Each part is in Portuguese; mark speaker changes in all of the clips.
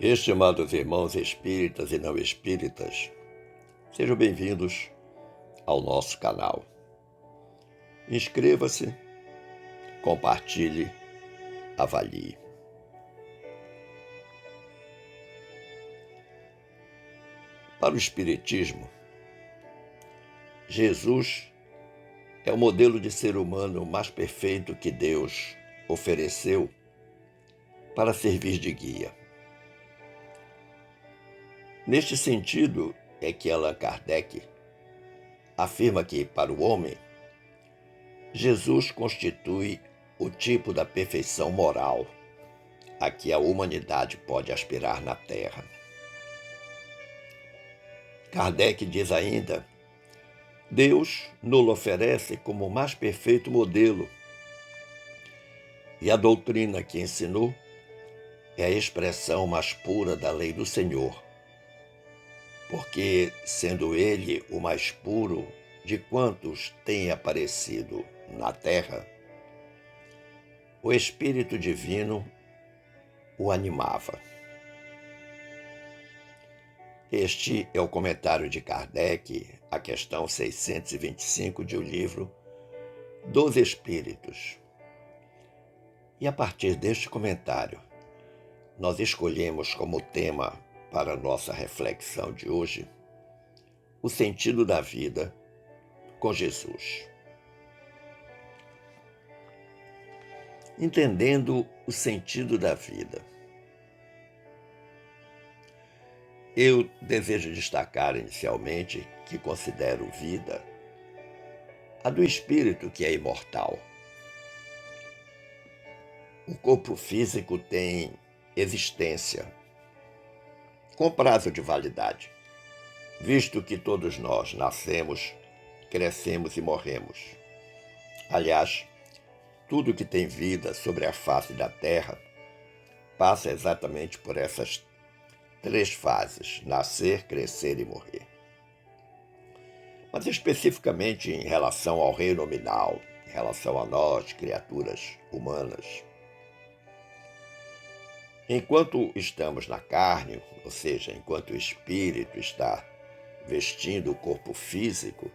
Speaker 1: Estimados irmãos espíritas e não espíritas, sejam bem-vindos ao nosso canal. Inscreva-se, compartilhe, avalie. Para o Espiritismo, Jesus é o modelo de ser humano mais perfeito que Deus ofereceu para servir de guia. Neste sentido é que Allan Kardec afirma que, para o homem, Jesus constitui o tipo da perfeição moral a que a humanidade pode aspirar na Terra. Kardec diz ainda: Deus nos oferece como o mais perfeito modelo, e a doutrina que ensinou é a expressão mais pura da lei do Senhor, porque, sendo Ele o mais puro de quantos têm aparecido na Terra, o Espírito Divino o animava. Este é o comentário de Kardec, a questão 625 de O Livro dos Espíritos. E a partir deste comentário, nós escolhemos como tema para a nossa reflexão de hoje o sentido da vida com Jesus. Entendendo o sentido da vida, eu desejo destacar inicialmente que considero vida a do espírito, que é imortal. O corpo físico tem existência com prazo de validade, visto que todos nós nascemos, crescemos e morremos. Aliás, tudo que tem vida sobre a face da Terra passa exatamente por essas três fases: nascer, crescer e morrer. Mas especificamente em relação ao reino nominal, em relação a nós, criaturas humanas, enquanto estamos na carne, ou seja, enquanto o espírito está vestindo o corpo físico,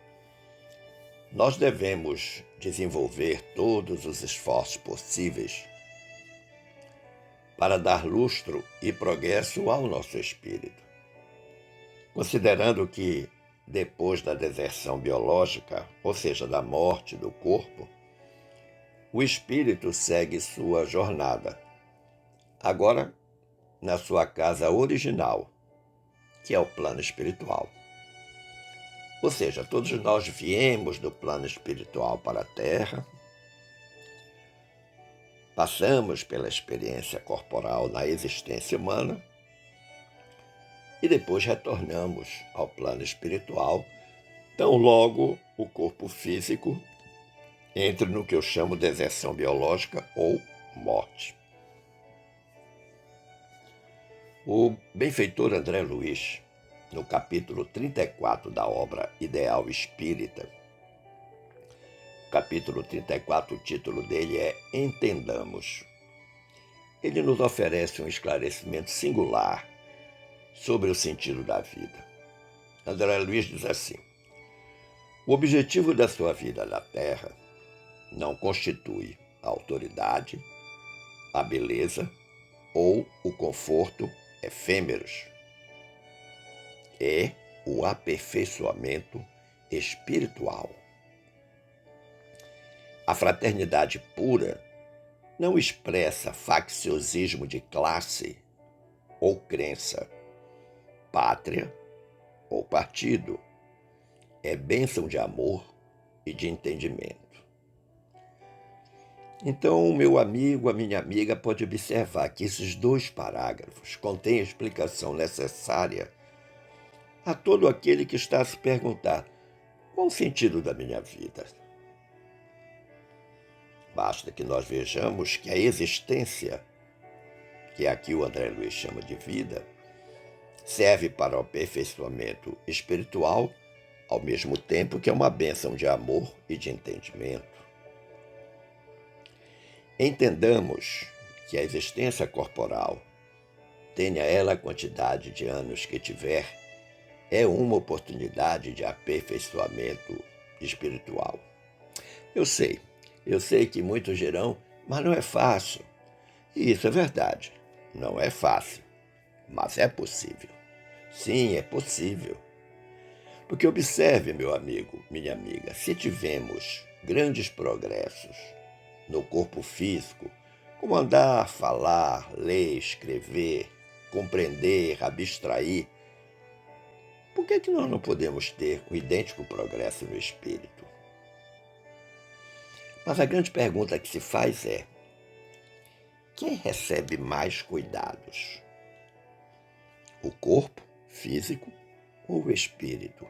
Speaker 1: nós devemos desenvolver todos os esforços possíveis para dar lustro e progresso ao nosso espírito, considerando que, depois da deserção biológica, ou seja, da morte do corpo, o espírito segue sua jornada, agora na sua casa original, que é o plano espiritual. Ou seja, todos nós viemos do plano espiritual para a Terra, passamos pela experiência corporal na existência humana e depois retornamos ao plano espiritual, tão logo o corpo físico entre no que eu chamo de deserção biológica ou morte. O benfeitor André Luiz, no capítulo 34 da obra Ideal Espírita, capítulo 34, o título dele é Entendamos. Ele nos oferece um esclarecimento singular sobre o sentido da vida. André Luiz diz assim: o objetivo da sua vida na Terra não constitui a autoridade, a beleza ou o conforto efêmeros. É o aperfeiçoamento espiritual. A fraternidade pura não expressa facciosismo de classe ou crença, pátria ou partido. É bênção de amor e de entendimento. Então, o meu amigo, a minha amiga, pode observar que esses dois parágrafos contêm a explicação necessária a todo aquele que está a se perguntar: qual o sentido da minha vida? Basta que nós vejamos que a existência, que aqui o André Luiz chama de vida, serve para o aperfeiçoamento espiritual, ao mesmo tempo que é uma bênção de amor e de entendimento. Entendamos que a existência corporal tenha ela a quantidade de anos que tiver, é uma oportunidade de aperfeiçoamento espiritual. Eu sei que muitos dirão, mas não é fácil. E isso é verdade, não é fácil, mas é possível. Sim, é possível. Porque observe, meu amigo, minha amiga, se tivemos grandes progressos no corpo físico, como andar, falar, ler, escrever, compreender, abstrair, por que nós não podemos ter um idêntico progresso no espírito? Mas a grande pergunta que se faz é: quem recebe mais cuidados? O corpo físico ou o espírito?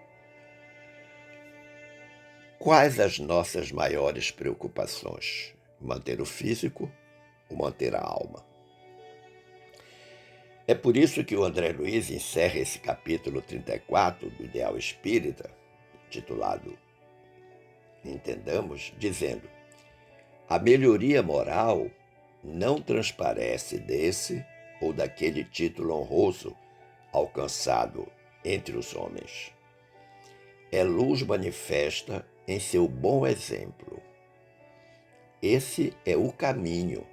Speaker 1: Quais as nossas maiores preocupações? Manter o físico ou manter a alma? É por isso que o André Luiz encerra esse capítulo 34 do Ideal Espírita, titulado Entendamos, dizendo: a melhoria moral não transparece desse ou daquele título honroso alcançado entre os homens. É luz manifesta em seu bom exemplo. Esse é o caminho,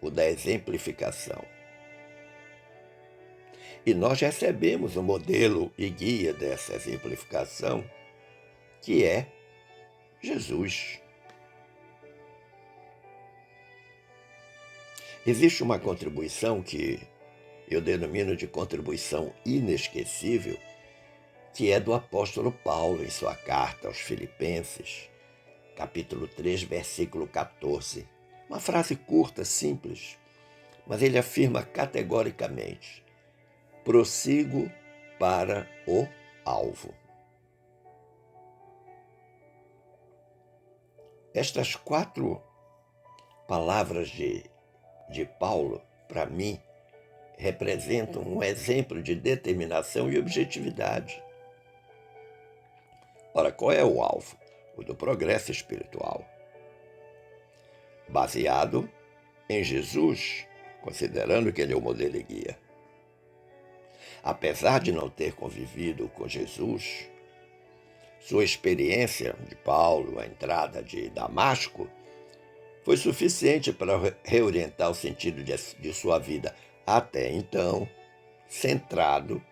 Speaker 1: o da exemplificação. E nós recebemos o modelo e guia dessa exemplificação, que é Jesus. Existe uma contribuição que eu denomino de contribuição inesquecível, que é do apóstolo Paulo em sua carta aos Filipenses, capítulo 3, versículo 14. Uma frase curta, simples, mas ele afirma categoricamente: prossigo para o alvo. Estas 4 palavras de Paulo, para mim, representam um exemplo de determinação e objetividade. Ora, qual é o alvo? O do progresso espiritual. Baseado em Jesus, considerando que ele é o modelo e guia. Apesar de não ter convivido com Jesus, sua experiência de Paulo, a entrada de Damasco, foi suficiente para reorientar o sentido de sua vida, até então centrado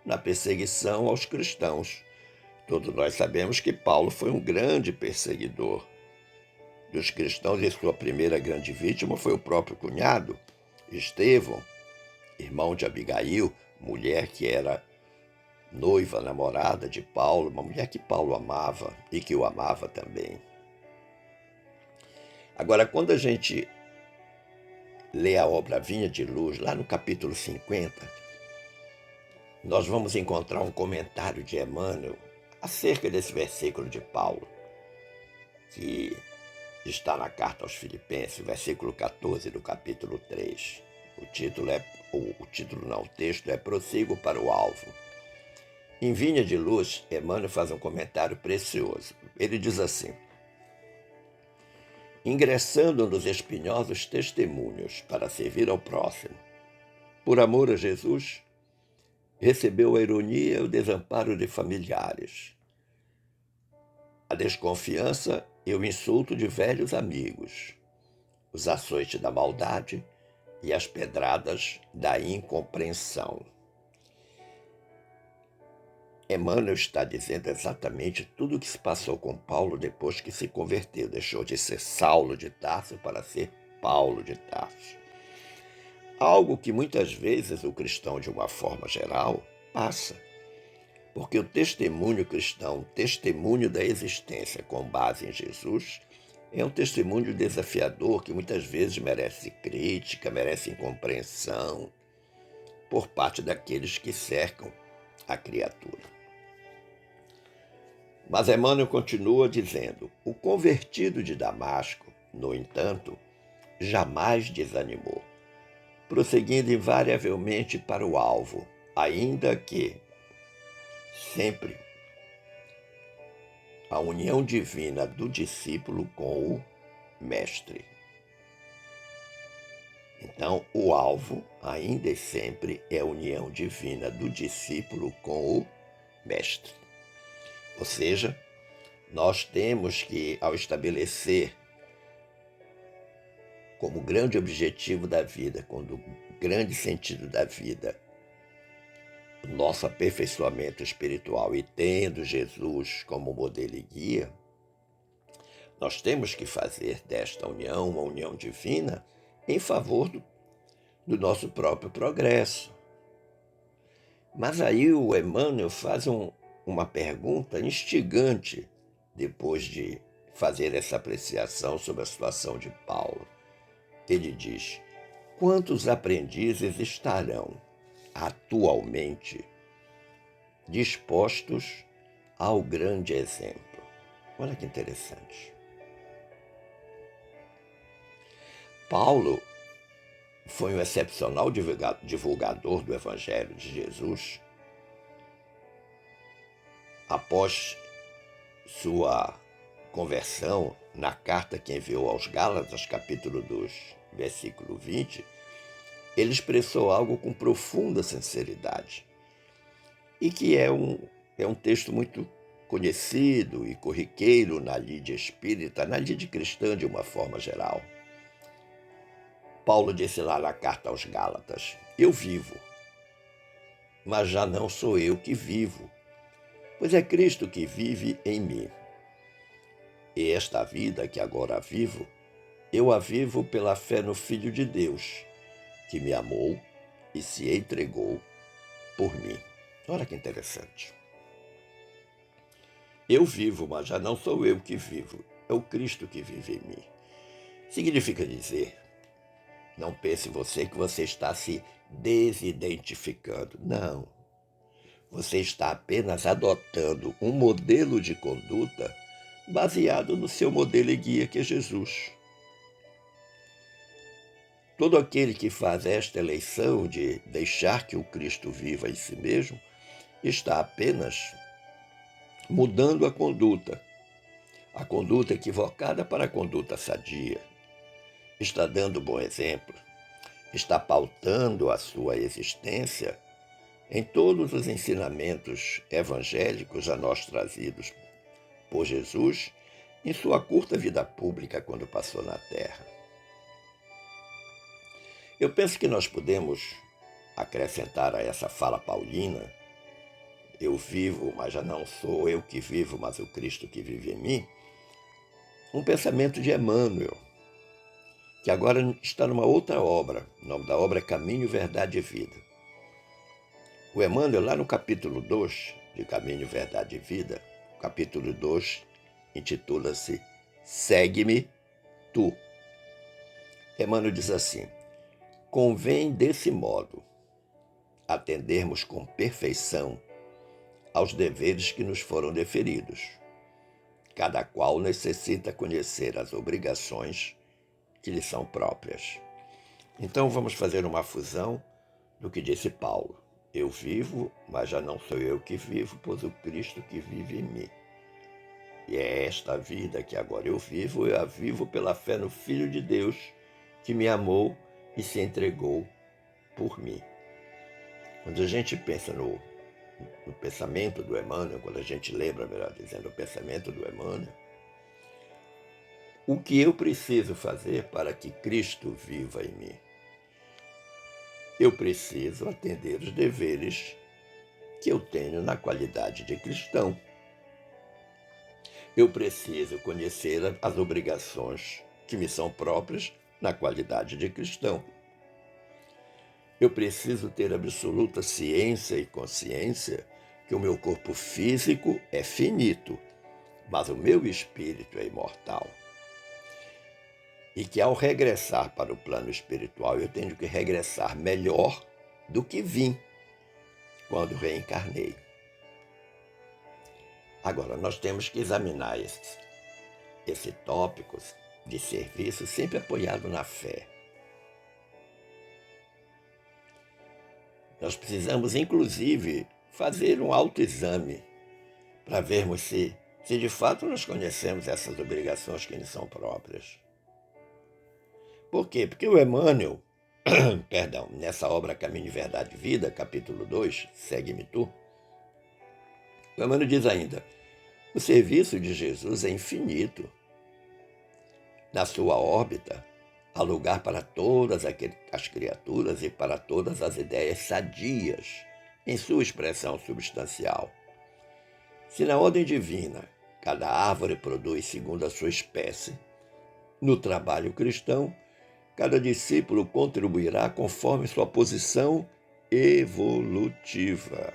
Speaker 1: na perseguição aos cristãos. Todos nós sabemos que Paulo foi um grande perseguidor dos cristãos e sua primeira grande vítima foi o próprio cunhado, Estevão, irmão de Abigail, mulher que era noiva, namorada de Paulo, uma mulher que Paulo amava e que o amava também. Agora, quando a gente lê a obra Vinha de Luz, lá no capítulo 50, nós vamos encontrar um comentário de Emmanuel acerca desse versículo de Paulo, que está na carta aos Filipenses, versículo 14 do capítulo 3. O texto é Prossigo para o alvo. Em Vinha de Luz, Emmanuel faz um comentário precioso. Ele diz assim: ingressando nos espinhosos testemunhos para servir ao próximo, por amor a Jesus, recebeu a ironia e o desamparo de familiares, a desconfiança e o insulto de velhos amigos, os açoites da maldade e as pedradas da incompreensão. Emmanuel está dizendo exatamente tudo o que se passou com Paulo depois que se converteu. Deixou de ser Saulo de Tarso para ser Paulo de Tarso. Algo que muitas vezes o cristão, de uma forma geral, passa. Porque o testemunho cristão, o testemunho da existência com base em Jesus, é um testemunho desafiador que muitas vezes merece crítica, merece incompreensão por parte daqueles que cercam a criatura. Mas Emmanuel continua dizendo: o convertido de Damasco, no entanto, jamais desanimou, prosseguindo invariavelmente para o alvo, ainda que sempre a união divina do discípulo com o mestre. Então, o alvo, ainda e sempre, é a união divina do discípulo com o mestre. Ou seja, nós temos que, ao estabelecer como grande objetivo da vida, como grande sentido da vida, o nosso aperfeiçoamento espiritual e tendo Jesus como modelo e guia, nós temos que fazer desta união uma união divina em favor do nosso próprio progresso. Mas aí o Emmanuel faz uma pergunta instigante depois de fazer essa apreciação sobre a situação de Paulo. Ele diz: quantos aprendizes estarão atualmente dispostos ao grande exemplo? Olha que interessante. Paulo foi um excepcional divulgador do Evangelho de Jesus. Após sua conversão, na carta que enviou aos Gálatas, capítulo 2, versículo 20, ele expressou algo com profunda sinceridade e que é um texto muito conhecido e corriqueiro na lide espírita, na lide cristã de uma forma geral. Paulo disse lá na carta aos Gálatas: eu vivo, mas já não sou eu que vivo, pois é Cristo que vive em mim. E esta vida que agora vivo, eu a vivo pela fé no Filho de Deus, que me amou e se entregou por mim. Olha que interessante. Eu vivo, mas já não sou eu que vivo, é o Cristo que vive em mim. Significa dizer, não pense você que você está se desidentificando. Não. Você está apenas adotando um modelo de conduta baseado no seu modelo e guia, que é Jesus. Todo aquele que faz esta eleição de deixar que o Cristo viva em si mesmo está apenas mudando a conduta equivocada para a conduta sadia. Está dando bom exemplo, está pautando a sua existência em todos os ensinamentos evangélicos a nós trazidos por Jesus em sua curta vida pública quando passou na Terra. Eu penso que nós podemos acrescentar a essa fala paulina: eu vivo, mas já não sou eu que vivo, mas o Cristo que vive em mim, um pensamento de Emmanuel, que agora está numa outra obra. O nome da obra é Caminho, Verdade e Vida. O Emmanuel, lá no capítulo 2 de Caminho, Verdade e Vida, o capítulo 2 intitula-se Segue-me Tu. Emmanuel diz assim: convém desse modo atendermos com perfeição aos deveres que nos foram deferidos. Cada qual necessita conhecer as obrigações que lhe são próprias. Então vamos fazer uma fusão do que disse Paulo: eu vivo, mas já não sou eu que vivo, pois o Cristo que vive em mim. E é esta vida que agora eu a vivo pela fé no Filho de Deus, que me amou e se entregou por mim. Quando a gente pensa no pensamento do Emmanuel, quando a gente lembra, melhor dizendo, o pensamento do Emmanuel, o que eu preciso fazer para que Cristo viva em mim? Eu preciso atender os deveres que eu tenho na qualidade de cristão. Eu preciso conhecer as obrigações que me são próprias na qualidade de cristão. Eu preciso ter absoluta ciência e consciência que o meu corpo físico é finito, mas o meu espírito é imortal. E que ao regressar para o plano espiritual, eu tenho que regressar melhor do que vim quando reencarnei. Agora, nós temos que examinar esse tópico de serviço sempre apoiado na fé. Nós precisamos, inclusive, fazer um autoexame para vermos se de fato nós conhecemos essas obrigações que nos são próprias. Por quê? Porque o Emmanuel, perdão, nessa obra Caminho, Verdade e Vida, capítulo 2, Segue-me Tu, o Emmanuel diz ainda: o serviço de Jesus é infinito. Na sua órbita, há lugar para todas as criaturas e para todas as ideias sadias, em sua expressão substancial. Se na ordem divina cada árvore produz segundo a sua espécie, no trabalho cristão, cada discípulo contribuirá conforme sua posição evolutiva.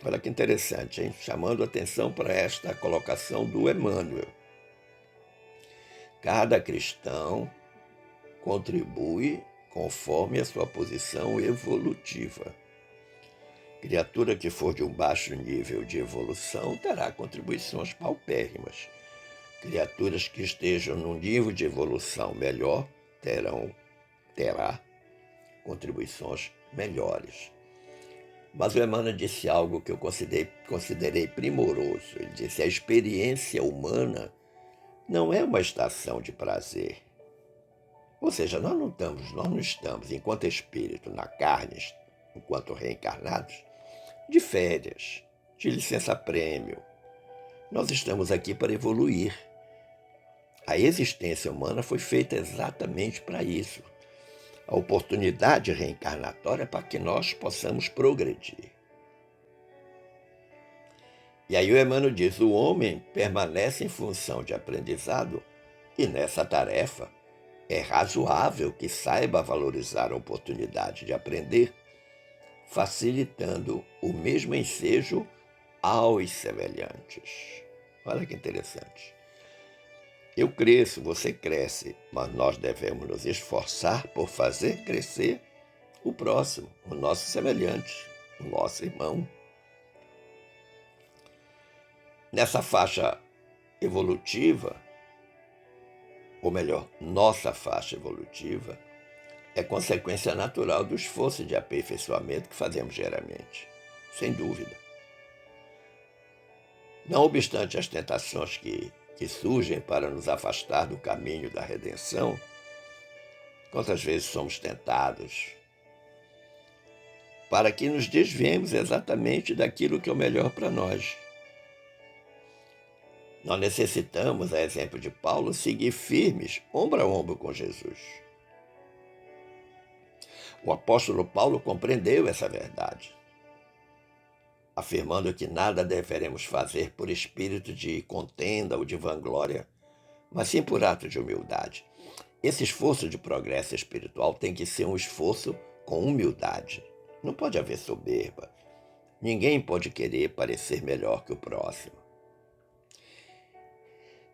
Speaker 1: Olha que interessante, hein? Chamando atenção para esta colocação do Emmanuel. Cada cristão contribui conforme a sua posição evolutiva. Criatura que for de um baixo nível de evolução terá contribuições paupérrimas. Criaturas que estejam num nível de evolução melhor terá contribuições melhores. Mas o Emmanuel disse algo que eu considerei primoroso. Ele disse: a experiência humana não é uma estação de prazer. Ou seja, nós não estamos, enquanto espírito na carne, enquanto reencarnados, de férias, de licença-prêmio. Nós estamos aqui para evoluir. A existência humana foi feita exatamente para isso. A oportunidade reencarnatória é para que nós possamos progredir. E aí o Emmanuel diz: o homem permanece em função de aprendizado e nessa tarefa é razoável que saiba valorizar a oportunidade de aprender, facilitando o mesmo ensejo aos semelhantes. Olha que interessante. Eu cresço, você cresce, mas nós devemos nos esforçar por fazer crescer o próximo, o nosso semelhante, o nosso irmão. Nessa faixa evolutiva, ou melhor, nossa faixa evolutiva, é consequência natural do esforço de aperfeiçoamento que fazemos diariamente, sem dúvida. Não obstante as tentações que surgem para nos afastar do caminho da redenção, quantas vezes somos tentados para que nos desviemos exatamente daquilo que é o melhor para nós. Nós necessitamos, a exemplo de Paulo, seguir firmes, ombro a ombro com Jesus. O apóstolo Paulo compreendeu essa verdade, afirmando que nada deveremos fazer por espírito de contenda ou de vanglória, mas sim por ato de humildade. Esse esforço de progresso espiritual tem que ser um esforço com humildade. Não pode haver soberba. Ninguém pode querer parecer melhor que o próximo.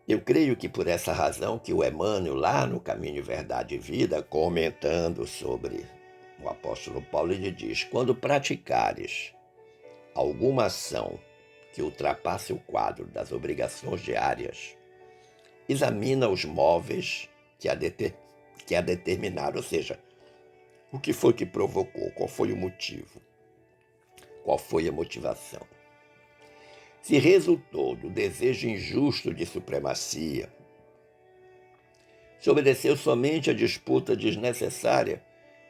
Speaker 1: Eu creio que por essa razão que o Emmanuel, lá no Caminho, Verdade e Vida, comentando sobre o apóstolo Paulo, ele diz: quando praticares alguma ação que ultrapasse o quadro das obrigações diárias, examina os móveis que a determinaram, ou seja, o que foi que provocou, qual foi o motivo, qual foi a motivação. Se resultou do desejo injusto de supremacia, se obedeceu somente à disputa desnecessária,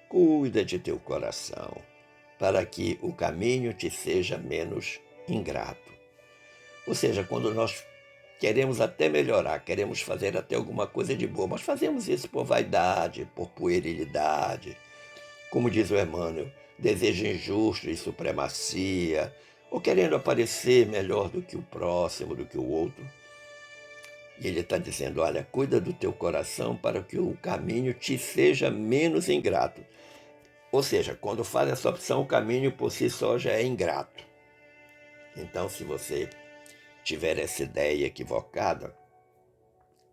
Speaker 1: cuida de teu coração, para que o caminho te seja menos ingrato. Ou seja, quando nós queremos até melhorar, queremos fazer até alguma coisa de boa, mas fazemos isso por vaidade, por puerilidade, como diz o Emmanuel, desejo injusto de supremacia, ou querendo aparecer melhor do que o próximo, do que o outro. E ele está dizendo: olha, cuida do teu coração para que o caminho te seja menos ingrato. Ou seja, quando faz essa opção, o caminho por si só já é ingrato. Então, se você tiver essa ideia equivocada,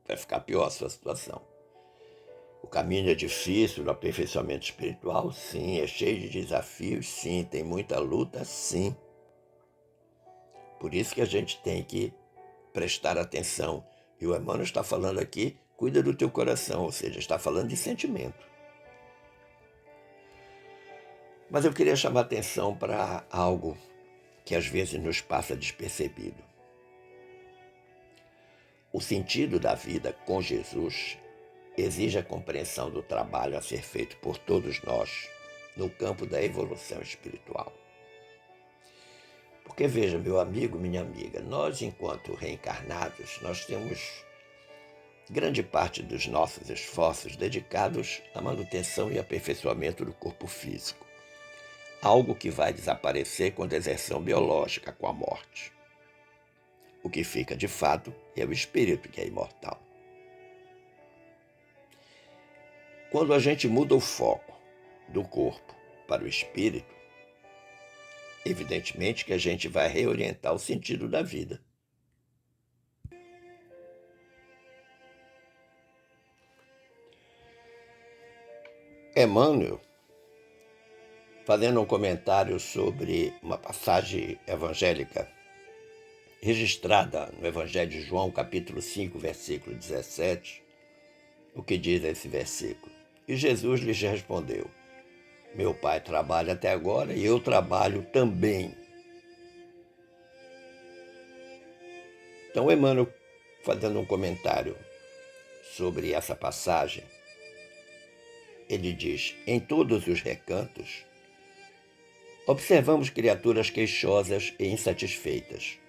Speaker 1: vai ficar pior a sua situação. O caminho é difícil no aperfeiçoamento espiritual? Sim. É cheio de desafios? Sim. Tem muita luta? Sim. Por isso que a gente tem que prestar atenção. E o Emmanuel está falando aqui: cuida do teu coração, ou seja, está falando de sentimento. Mas eu queria chamar atenção para algo que às vezes nos passa despercebido. O sentido da vida com Jesus exige a compreensão do trabalho a ser feito por todos nós no campo da evolução espiritual. Porque veja, meu amigo, minha amiga, nós, enquanto reencarnados, nós temos grande parte dos nossos esforços dedicados à manutenção e aperfeiçoamento do corpo físico, algo que vai desaparecer com a deserção biológica, com a morte. O que fica de fato é o espírito, que é imortal. Quando a gente muda o foco do corpo para o espírito, evidentemente que a gente vai reorientar o sentido da vida. Emmanuel, fazendo um comentário sobre uma passagem evangélica registrada no Evangelho de João, capítulo 5, versículo 17, o que diz esse versículo? E Jesus lhes respondeu: meu Pai trabalha até agora e eu trabalho também. Então, Emmanuel, fazendo um comentário sobre essa passagem, ele diz: em todos os recantos, observamos criaturas queixosas e insatisfeitas.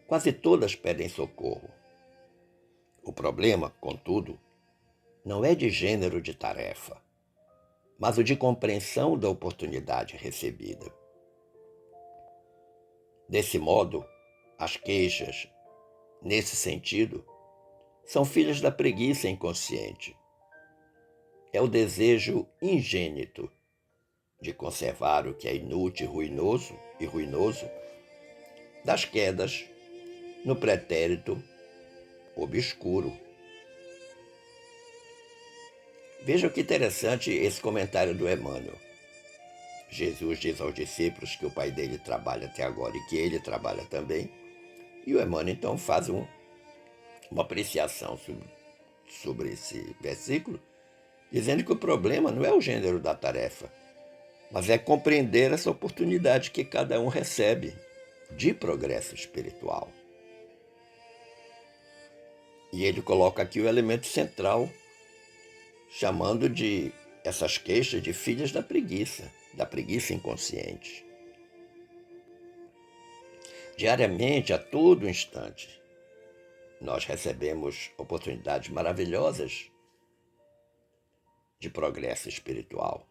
Speaker 1: Quase todas pedem socorro. O problema, contudo, não é de gênero de tarefa, mas o de compreensão da oportunidade recebida. Desse modo, as queixas, nesse sentido, são filhas da preguiça inconsciente. É o desejo ingênito de conservar o que é inútil e ruinoso das quedas no pretérito obscuro. Veja que interessante esse comentário do Emmanuel. Jesus diz aos discípulos que o pai dele trabalha até agora e que ele trabalha também. E o Emmanuel então faz uma apreciação sobre esse versículo, dizendo que o problema não é o gênero da tarefa, mas é compreender essa oportunidade que cada um recebe de progresso espiritual. E ele coloca aqui o elemento central, chamando de essas queixas de filhas da preguiça inconsciente. Diariamente, a todo instante, nós recebemos oportunidades maravilhosas de progresso espiritual.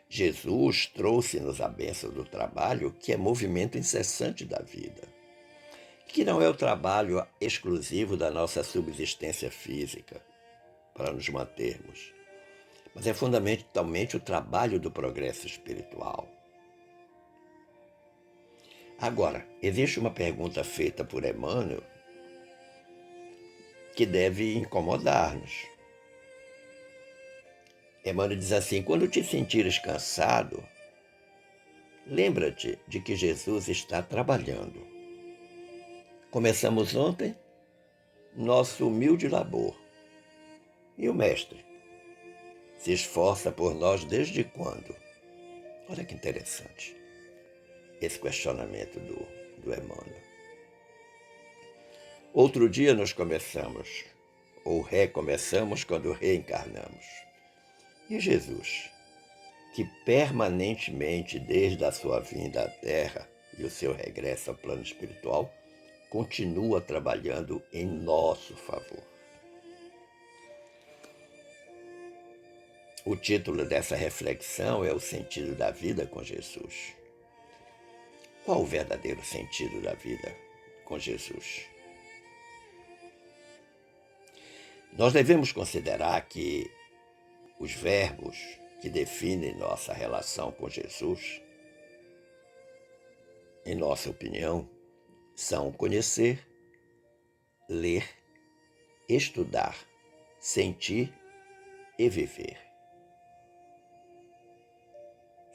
Speaker 1: Jesus trouxe-nos a bênção do trabalho, que é movimento incessante da vida, que não é o trabalho exclusivo da nossa subsistência física, para nos mantermos, mas é fundamentalmente o trabalho do progresso espiritual. Agora, existe uma pergunta feita por Emmanuel que deve incomodar-nos. Emmanuel diz assim: quando te sentires cansado, lembra-te de que Jesus está trabalhando. Começamos ontem nosso humilde labor. E o Mestre se esforça por nós desde quando? Olha que interessante esse questionamento do Emmanuel. Outro dia nós começamos, ou recomeçamos quando reencarnamos. E Jesus, que permanentemente, desde a sua vinda à Terra e o seu regresso ao plano espiritual, continua trabalhando em nosso favor. O título dessa reflexão é O Sentido da Vida com Jesus. Qual o verdadeiro sentido da vida com Jesus? Nós devemos considerar que os verbos que definem nossa relação com Jesus, em nossa opinião, são conhecer, ler, estudar, sentir e viver.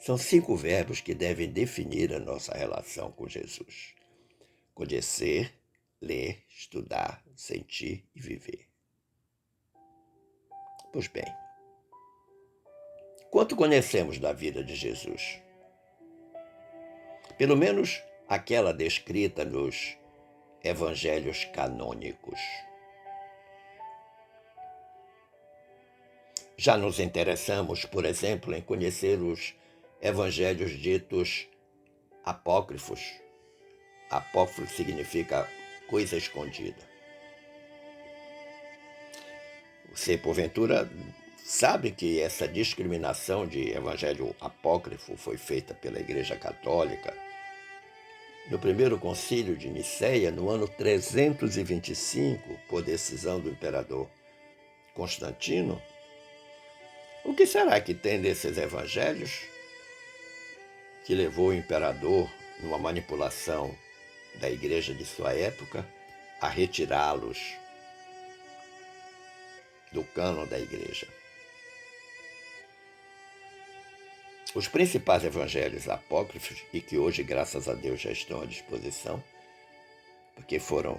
Speaker 1: São 5 verbos que devem definir a nossa relação com Jesus: conhecer, ler, estudar, sentir e viver. Pois bem, quanto conhecemos da vida de Jesus? Pelo menos aquela descrita nos evangelhos canônicos. Já nos interessamos, por exemplo, em conhecer os evangelhos ditos apócrifos. Apócrifo significa coisa escondida. Você, porventura, sabe que essa discriminação de evangelho apócrifo foi feita pela Igreja Católica no primeiro concílio de Nicéia, no ano 325, por decisão do imperador Constantino? O que será que tem desses evangelhos que levou o imperador, numa manipulação da igreja de sua época, a retirá-los do cânon da igreja? Os principais evangelhos apócrifos, e que hoje, graças a Deus, já estão à disposição, porque foram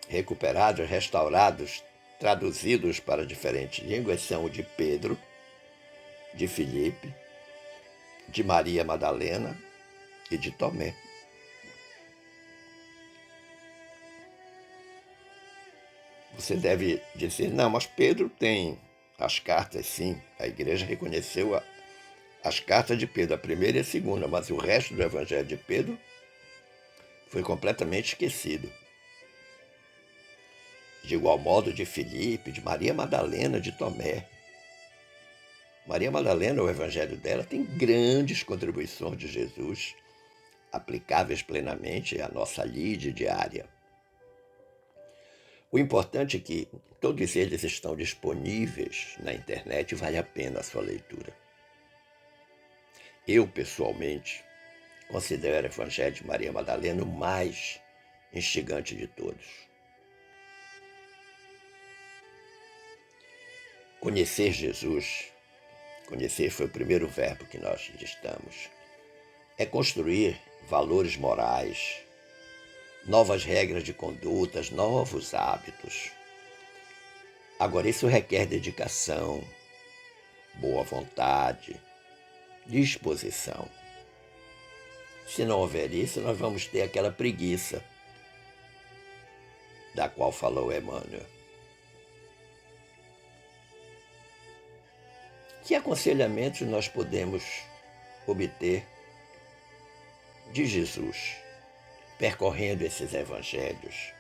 Speaker 1: recuperados, restaurados, traduzidos para diferentes línguas, são o de Pedro, de Filipe, de Maria Madalena e de Tomé. Você deve dizer, não, mas Pedro tem as cartas, sim. A igreja reconheceu as cartas de Pedro, a primeira e a segunda, mas o resto do evangelho de Pedro foi completamente esquecido. De igual modo de Filipe, de Maria Madalena, de Tomé. Maria Madalena, o evangelho dela, tem grandes contribuições de Jesus, aplicáveis plenamente à nossa lide diária. O importante é que todos eles estão disponíveis na internet e vale a pena a sua leitura. Eu, pessoalmente, considero o Evangelho de Maria Madalena o mais instigante de todos. Conhecer Jesus, conhecer foi o primeiro verbo que nós listamos, é construir valores morais, novas regras de condutas, novos hábitos. Agora, isso requer dedicação, boa vontade, disposição. Se não houver isso, nós vamos ter aquela preguiça da qual falou Emmanuel. Que aconselhamentos nós podemos obter de Jesus, percorrendo esses evangelhos,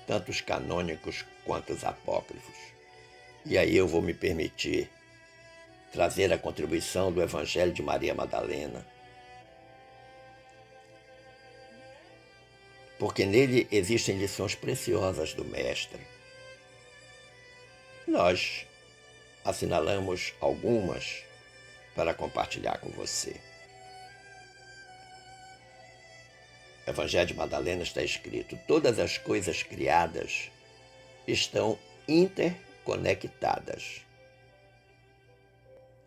Speaker 1: tanto os canônicos quanto os apócrifos? E aí eu vou me permitir trazer a contribuição do Evangelho de Maria Madalena, porque nele existem lições preciosas do Mestre. Nós assinalamos algumas para compartilhar com você. No Evangelho de Madalena está escrito: todas as coisas criadas estão interconectadas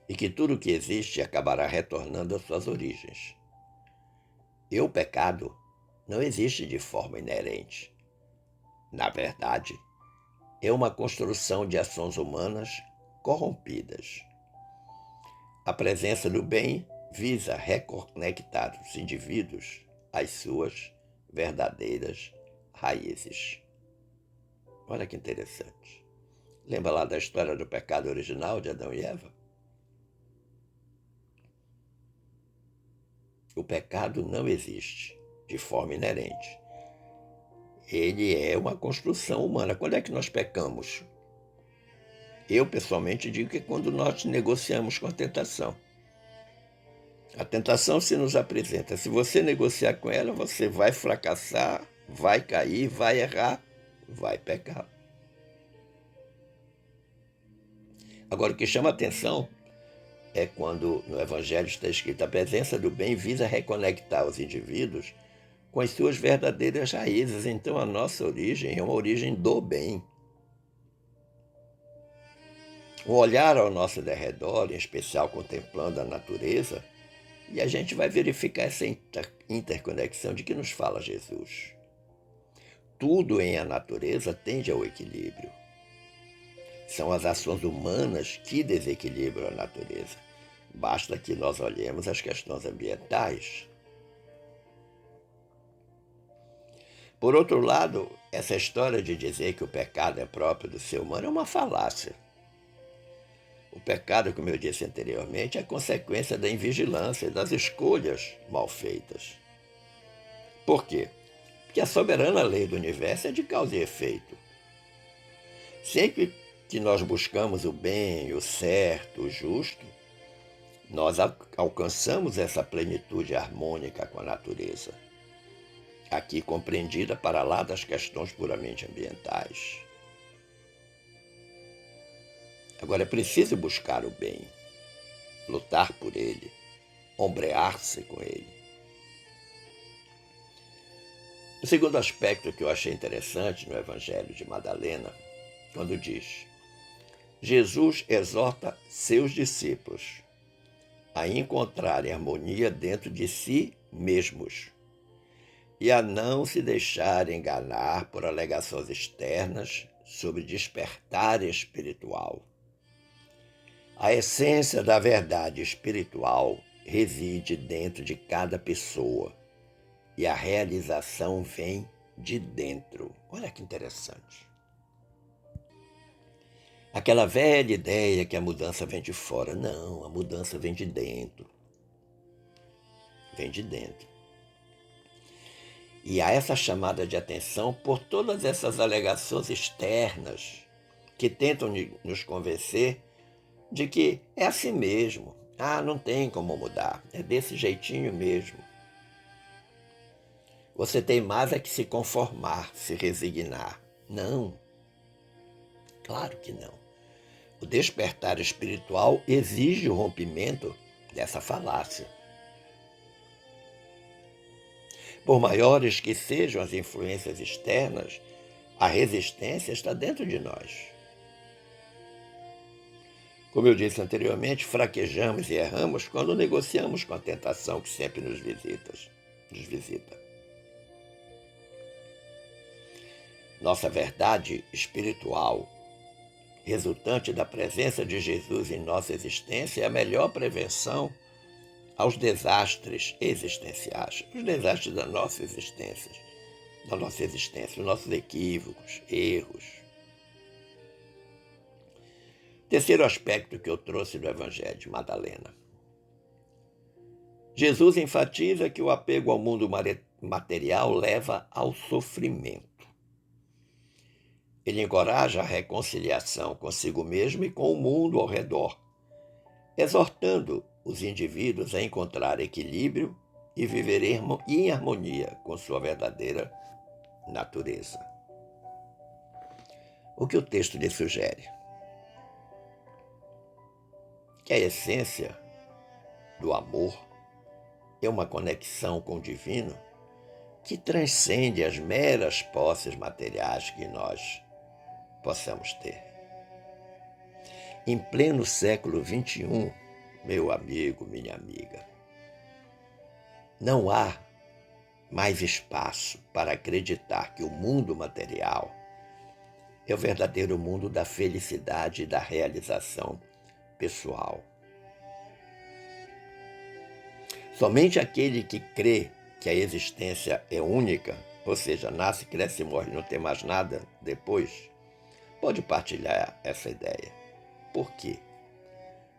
Speaker 1: e que tudo que existe acabará retornando às suas origens. E o pecado não existe de forma inerente. Na verdade, é uma construção de ações humanas corrompidas. A presença do bem visa reconectar os indivíduos às suas verdadeiras raízes. Olha que interessante. Lembra lá da história do pecado original de Adão e Eva? O pecado não existe de forma inerente. Ele é uma construção humana. Quando é que nós pecamos? Eu, pessoalmente, digo que é quando nós negociamos com a tentação. A tentação se nos apresenta. Se você negociar com ela, você vai fracassar, vai cair, vai errar, vai pecar. Agora, o que chama a atenção é quando no Evangelho está escrito: a presença do bem visa reconectar os indivíduos com as suas verdadeiras raízes. Então, a nossa origem é uma origem do bem. Um olhar ao nosso derredor, em especial contemplando a natureza, e a gente vai verificar essa interconexão de que nos fala Jesus. Tudo em a natureza tende ao equilíbrio. São as ações humanas que desequilibram a natureza. Basta que nós olhemos as questões ambientais. Por outro lado, essa história de dizer que o pecado é próprio do ser humano é uma falácia. O pecado, como eu disse anteriormente, é consequência da invigilância e das escolhas mal feitas. Por quê? Porque a soberana lei do universo é de causa e efeito. Sempre que nós buscamos o bem, o certo, o justo, nós alcançamos essa plenitude harmônica com a natureza, aqui compreendida para lá das questões puramente ambientais. Agora é preciso buscar o bem, lutar por ele, ombrear-se com ele. O segundo aspecto que eu achei interessante no Evangelho de Madalena, quando diz: Jesus exorta seus discípulos a encontrarem harmonia dentro de si mesmos e a não se deixarem enganar por alegações externas sobre despertar espiritual. A essência da verdade espiritual reside dentro de cada pessoa e a realização vem de dentro. Olha que interessante. Aquela velha ideia que a mudança vem de fora. Não, a mudança vem de dentro. Vem de dentro. E há essa chamada de atenção por todas essas alegações externas que tentam nos convencer de que é assim mesmo. Ah, não tem como mudar. É desse jeitinho mesmo. Você tem mais é que se conformar, se resignar. Não. Claro que não. O despertar espiritual exige o rompimento dessa falácia. Por maiores que sejam as influências externas, a resistência está dentro de nós. Como eu disse anteriormente, fraquejamos e erramos quando negociamos com a tentação que sempre nos visita. Nossa verdade espiritual, resultante da presença de Jesus em nossa existência, é a melhor prevenção aos desastres existenciais, os desastres da nossa existência, os nossos equívocos, erros. Terceiro aspecto que eu trouxe do Evangelho de Madalena. Jesus enfatiza que o apego ao mundo material leva ao sofrimento. Ele encoraja a reconciliação consigo mesmo e com o mundo ao redor, exortando os indivíduos a encontrar equilíbrio e viver em harmonia com sua verdadeira natureza. O que o texto lhe sugere? Que a essência do amor é uma conexão com o divino que transcende as meras posses materiais que nós possamos ter. Em pleno século XXI, meu amigo, minha amiga, não há mais espaço para acreditar que o mundo material é o verdadeiro mundo da felicidade e da realização pessoal. Somente aquele que crê que a existência é única, ou seja, nasce, cresce e morre, não tem mais nada depois, pode partilhar essa ideia. Por quê?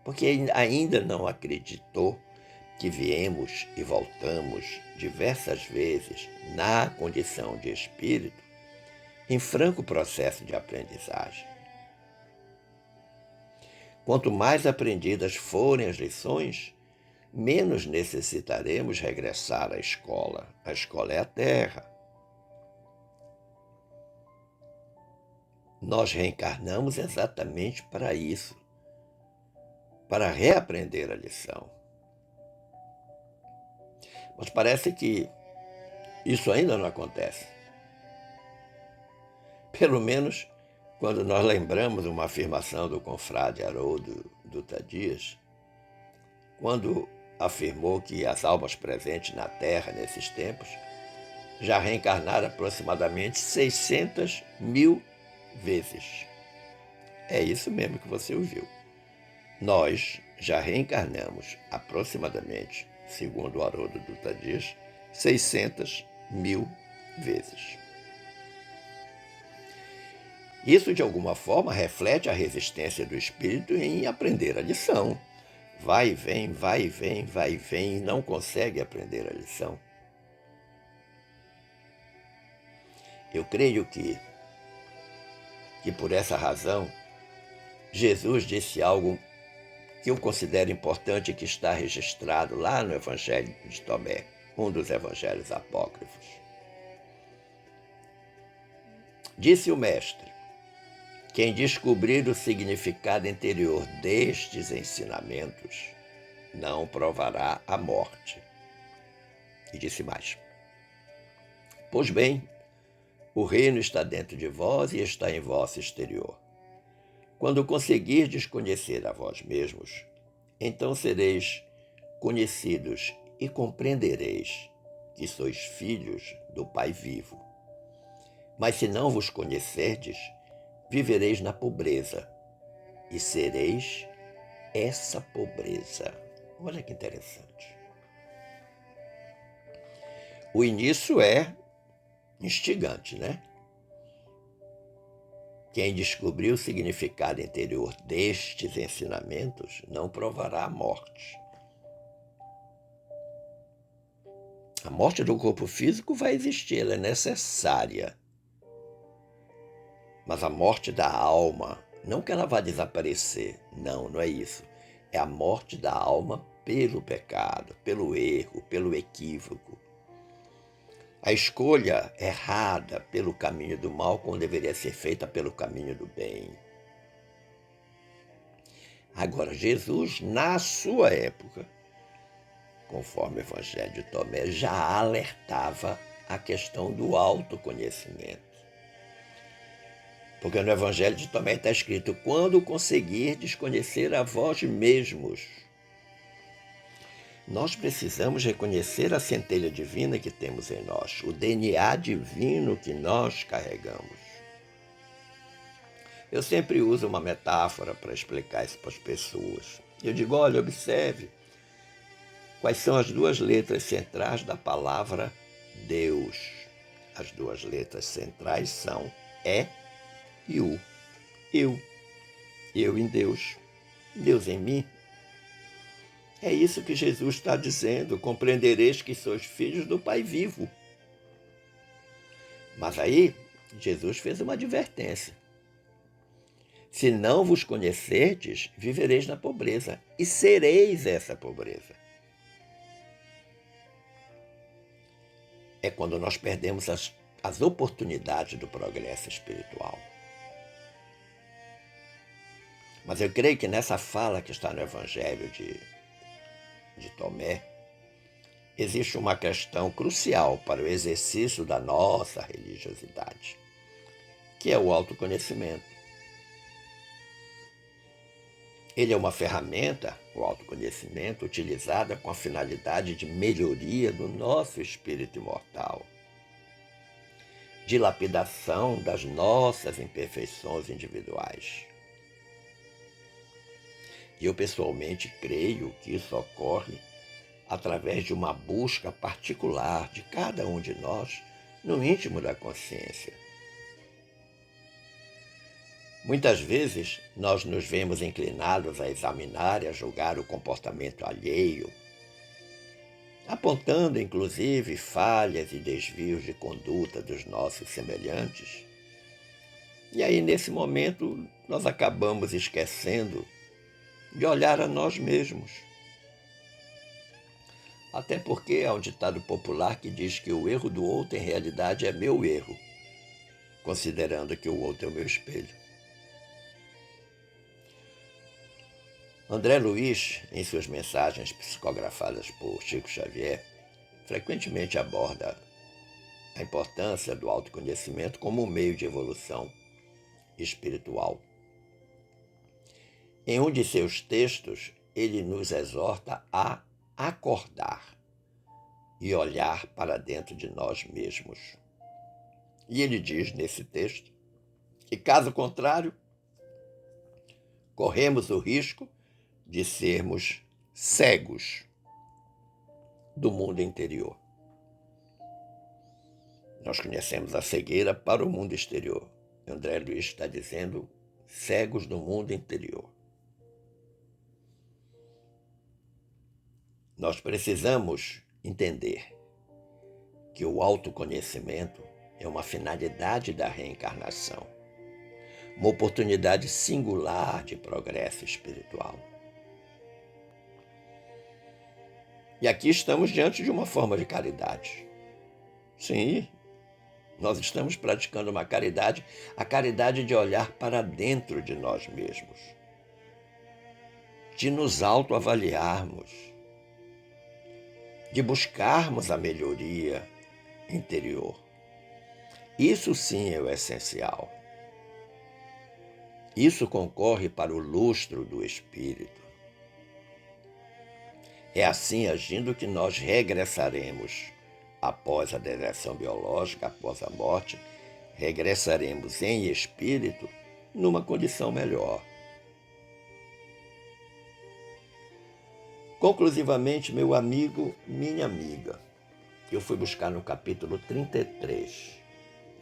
Speaker 1: Porque ainda não acreditou que viemos e voltamos diversas vezes na condição de espírito em franco processo de aprendizagem. Quanto mais aprendidas forem as lições, menos necessitaremos regressar à escola. A escola é a Terra. Nós reencarnamos exatamente para isso, para reaprender a lição. Mas parece que isso ainda não acontece. Pelo menos quando nós lembramos uma afirmação do confrade Haroldo Dutra Dias, quando afirmou que as almas presentes na Terra nesses tempos já reencarnaram aproximadamente 600 mil vezes. É isso mesmo que você ouviu. Nós já reencarnamos aproximadamente, segundo o Haroldo Dutra Dias, 600 mil vezes. Isso, de alguma forma, reflete a resistência do espírito em aprender a lição. Vai e vem, vai e vem, vai e vem, e não consegue aprender a lição. Eu creio que por essa razão, Jesus disse algo que eu considero importante e que está registrado lá no Evangelho de Tomé, um dos evangelhos apócrifos. Disse o Mestre: quem descobrir o significado interior destes ensinamentos não provará a morte. E disse mais: pois bem, o reino está dentro de vós e está em vosso exterior. Quando conseguirdes conhecer a vós mesmos, então sereis conhecidos e compreendereis que sois filhos do Pai vivo. Mas se não vos conhecerdes, vivereis na pobreza e sereis essa pobreza. Olha que interessante. O início é instigante, né? Quem descobrir o significado interior destes ensinamentos não provará a morte. A morte do corpo físico vai existir, ela é necessária. Mas a morte da alma, não que ela vá desaparecer, não é isso. É a morte da alma pelo pecado, pelo erro, pelo equívoco. A escolha errada pelo caminho do mal, quando deveria ser feita pelo caminho do bem. Agora, Jesus, na sua época, conforme o Evangelho de Tomé, já alertava a questão do autoconhecimento. Porque no Evangelho de Tomé está escrito: quando conseguirdes conhecer a vós mesmos. Nós precisamos reconhecer a centelha divina que temos em nós, o DNA divino que nós carregamos. Eu sempre uso uma metáfora para explicar isso para as pessoas. Eu digo: olha, observe quais são as duas letras centrais da palavra Deus. As duas letras centrais são E e U. Eu em Deus, Deus em mim. É isso que Jesus está dizendo: compreendereis que sois filhos do Pai vivo. Mas aí, Jesus fez uma advertência. Se não vos conhecerdes, vivereis na pobreza, e sereis essa pobreza. É quando nós perdemos as oportunidades do progresso espiritual. Mas eu creio que nessa fala que está no Evangelho de Tomé, existe uma questão crucial para o exercício da nossa religiosidade, que é o autoconhecimento. Ele é uma ferramenta, o autoconhecimento, utilizada com a finalidade de melhoria do nosso espírito imortal, de lapidação das nossas imperfeições individuais. E eu pessoalmente creio que isso ocorre através de uma busca particular de cada um de nós no íntimo da consciência. Muitas vezes nós nos vemos inclinados a examinar e a julgar o comportamento alheio, apontando inclusive falhas e desvios de conduta dos nossos semelhantes. E aí, nesse momento, nós acabamos esquecendo de olhar a nós mesmos. Até porque há um ditado popular que diz que o erro do outro, em realidade, é meu erro, considerando que o outro é o meu espelho. André Luiz, em suas mensagens psicografadas por Chico Xavier, frequentemente aborda a importância do autoconhecimento como um meio de evolução espiritual. Em um de seus textos, ele nos exorta a acordar e olhar para dentro de nós mesmos. E ele diz nesse texto que, caso contrário, corremos o risco de sermos cegos do mundo interior. Nós conhecemos a cegueira para o mundo exterior. André Luiz está dizendo cegos no mundo interior. Nós precisamos entender que o autoconhecimento é uma finalidade da reencarnação, uma oportunidade singular de progresso espiritual. E aqui estamos diante de uma forma de caridade. Sim, nós estamos praticando uma caridade, a caridade de olhar para dentro de nós mesmos, de nos autoavaliarmos, de buscarmos a melhoria interior. Isso sim é o essencial. Isso concorre para o lustro do espírito. É assim agindo que nós regressaremos após a degradação biológica, após a morte, regressaremos em espírito numa condição melhor. Conclusivamente, meu amigo, minha amiga, eu fui buscar no capítulo 33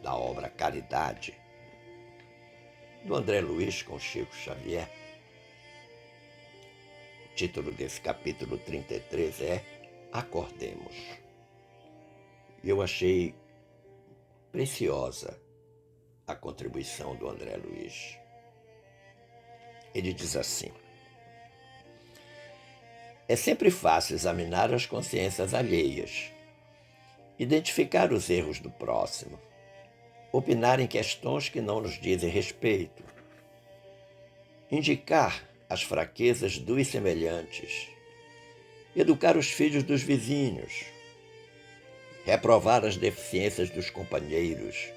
Speaker 1: da obra Caridade, do André Luiz com Chico Xavier. O título desse capítulo 33 é Acordemos. Eu achei preciosa a contribuição do André Luiz. Ele diz assim: é sempre fácil examinar as consciências alheias, identificar os erros do próximo, opinar em questões que não nos dizem respeito, indicar as fraquezas dos semelhantes, educar os filhos dos vizinhos, reprovar as deficiências dos companheiros,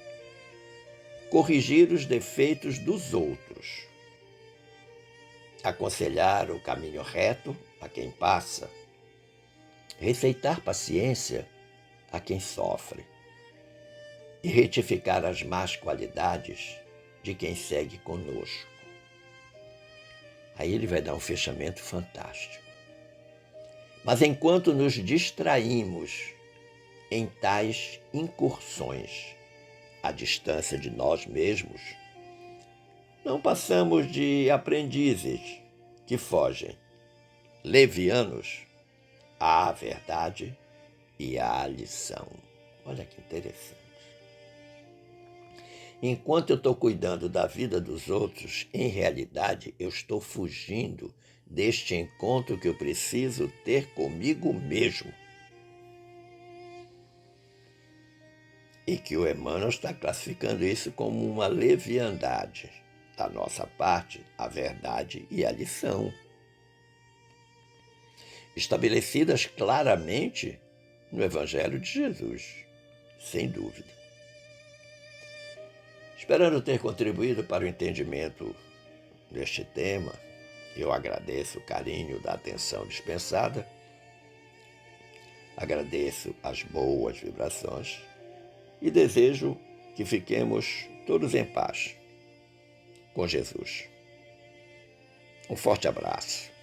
Speaker 1: corrigir os defeitos dos outros, aconselhar o caminho reto a quem passa, receitar paciência a quem sofre e retificar as más qualidades de quem segue conosco. Aí ele vai dar um fechamento fantástico. Mas enquanto nos distraímos em tais incursões à distância de nós mesmos, não passamos de aprendizes que fogem, levianos, à verdade e à lição. Olha que interessante. Enquanto eu estou cuidando da vida dos outros, em realidade eu estou fugindo deste encontro que eu preciso ter comigo mesmo. E que o Emmanuel está classificando isso como uma leviandade da nossa parte, a verdade e a lição, estabelecidas claramente no Evangelho de Jesus, sem dúvida. Esperando ter contribuído para o entendimento deste tema, eu agradeço o carinho da atenção dispensada, agradeço as boas vibrações e desejo que fiquemos todos em paz com Jesus. Um forte abraço.